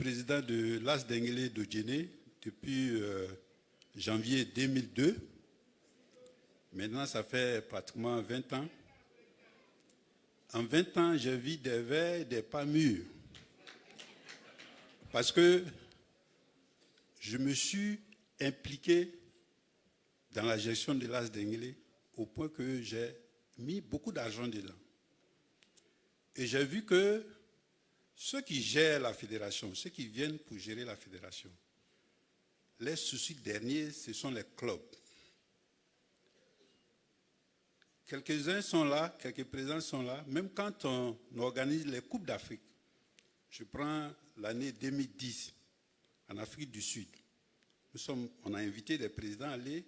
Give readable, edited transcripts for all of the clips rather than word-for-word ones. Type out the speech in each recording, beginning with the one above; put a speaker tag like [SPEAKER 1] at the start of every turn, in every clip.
[SPEAKER 1] président de l'As Denguélé d'Odjéné depuis janvier 2002. Maintenant, ça fait pratiquement 20 ans. En 20 ans, j'ai vu des verts, des pas mûrs. Parce que je me suis impliqué dans la gestion de l'As Denguélé au point que j'ai mis beaucoup d'argent dedans. Et j'ai vu que ceux qui gèrent la fédération, ceux qui viennent pour gérer la fédération, les soucis derniers, ce sont les clubs. Quelques-uns sont là, quelques présidents sont là. Même quand on organise les Coupes d'Afrique, je prends l'année 2010 en Afrique du Sud. On a invité des présidents à aller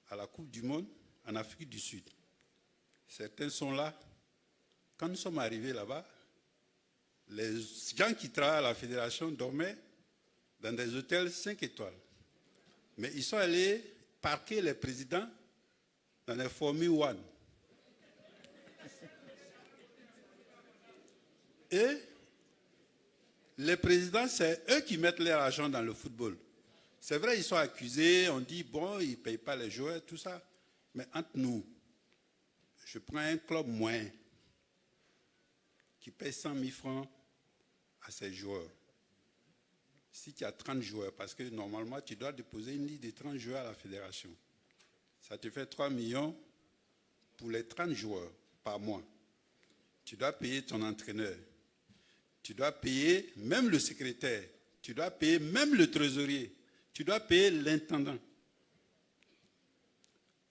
[SPEAKER 1] à la Coupe du Monde en Afrique du Sud. Certains sont là. Quand nous sommes arrivés là-bas, les gens qui travaillent à la fédération dormaient dans des hôtels 5 étoiles. Mais ils sont allés parquer les présidents dans les Formule 1. Et les présidents, c'est eux qui mettent leur argent dans le football. C'est vrai, ils sont accusés, on dit, bon, ils ne payent pas les joueurs, tout ça. Mais entre nous, je prends un club moyen qui paye 100 000 francs à ses joueurs. Si tu as 30 joueurs, parce que normalement, tu dois déposer une liste de 30 joueurs à la fédération. Ça te fait 3 millions pour les 30 joueurs par mois. Tu dois payer ton entraîneur. Tu dois payer même le secrétaire. Tu dois payer même le trésorier. Tu dois payer l'intendant.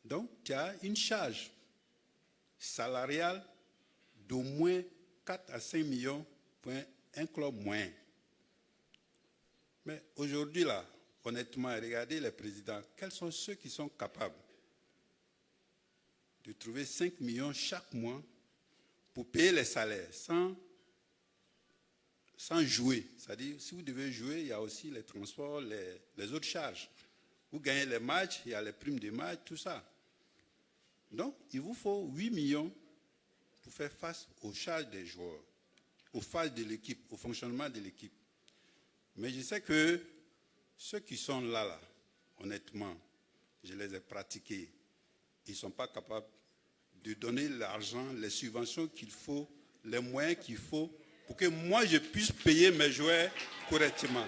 [SPEAKER 1] Donc, tu as une charge salariale d'au moins 4 à 5 millions pour un club moyen. Mais aujourd'hui, là, honnêtement, regardez les présidents. Quels sont ceux qui sont capables de trouver 5 millions chaque mois pour payer les salaires sans jouer? C'est-à-dire, si vous devez jouer, il y a aussi les transports, les autres charges. Vous gagnez les matchs, il y a les primes de match, tout ça. Donc, il vous faut 8 millions pour faire face aux charges des joueurs, aux phases de l'équipe, au fonctionnement de l'équipe. Mais je sais que ceux qui sont là, honnêtement, je les ai pratiqués. Ils ne sont pas capables de donner l'argent, les subventions qu'il faut, les moyens qu'il faut pour que moi je puisse payer mes joueurs correctement.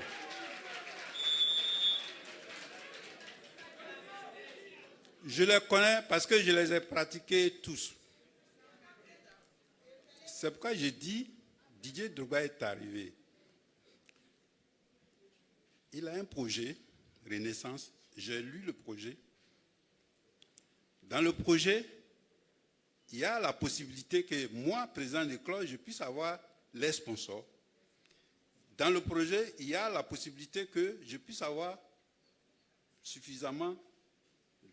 [SPEAKER 1] Je les connais parce que je les ai pratiqués tous. C'est pourquoi j'ai dit, Didier Drogba est arrivé. Il a un projet, Renaissance. J'ai lu le projet. Dans le projet, il y a la possibilité que moi, président de club, je puisse avoir les sponsors. Dans le projet, il y a la possibilité que je puisse avoir suffisamment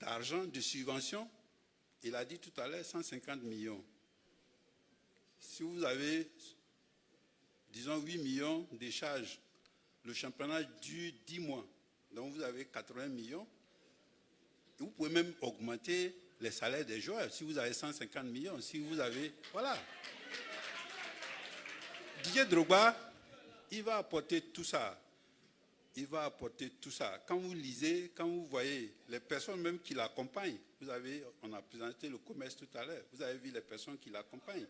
[SPEAKER 1] d'argent, de subvention. Il a dit tout à l'heure 150 millions. Si vous avez, disons, 8 millions de charges, le championnat dure 10 mois. Donc vous avez 80 millions. Et vous pouvez même augmenter les salaires des joueurs. Si vous avez 150 millions, si vous avez... Voilà. Didier Drogba, il va apporter tout ça. Il va apporter tout ça. Quand vous lisez, quand vous voyez les personnes même qui l'accompagnent, on a présenté le commerce tout à l'heure, vous avez vu les personnes qui l'accompagnent.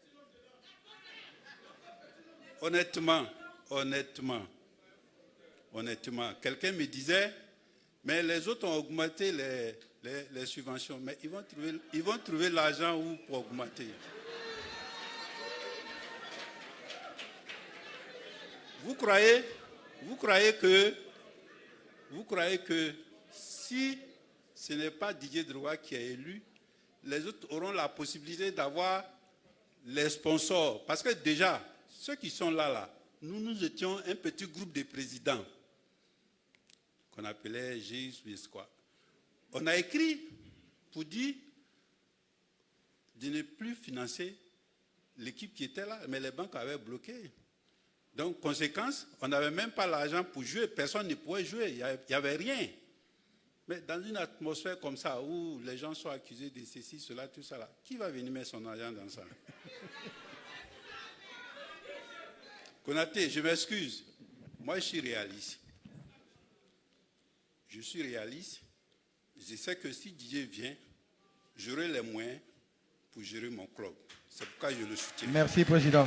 [SPEAKER 1] Honnêtement, quelqu'un me disait, mais les autres ont augmenté les subventions, mais ils vont trouver l'argent où pour augmenter. Vous croyez que si ce n'est pas Didier Drogba qui est élu, les autres auront la possibilité d'avoir les sponsors? Parce que déjà, ceux qui sont là, nous étions un petit groupe de présidents qu'on appelait GIS quoi. On a écrit pour dire de ne plus financer l'équipe qui était là, mais les banques avaient bloqué. Donc, conséquence, on n'avait même pas l'argent pour jouer, personne ne pouvait jouer, il n'y avait rien. Mais dans une atmosphère comme ça, où les gens sont accusés de ceci, cela, tout ça, là, qui va venir mettre son argent dans ça? Konaté, je m'excuse. Moi, je suis réaliste. Je suis réaliste. Je sais que si Didier vient, j'aurai les moyens pour gérer mon club. C'est pourquoi je le soutiens.
[SPEAKER 2] Merci, Président.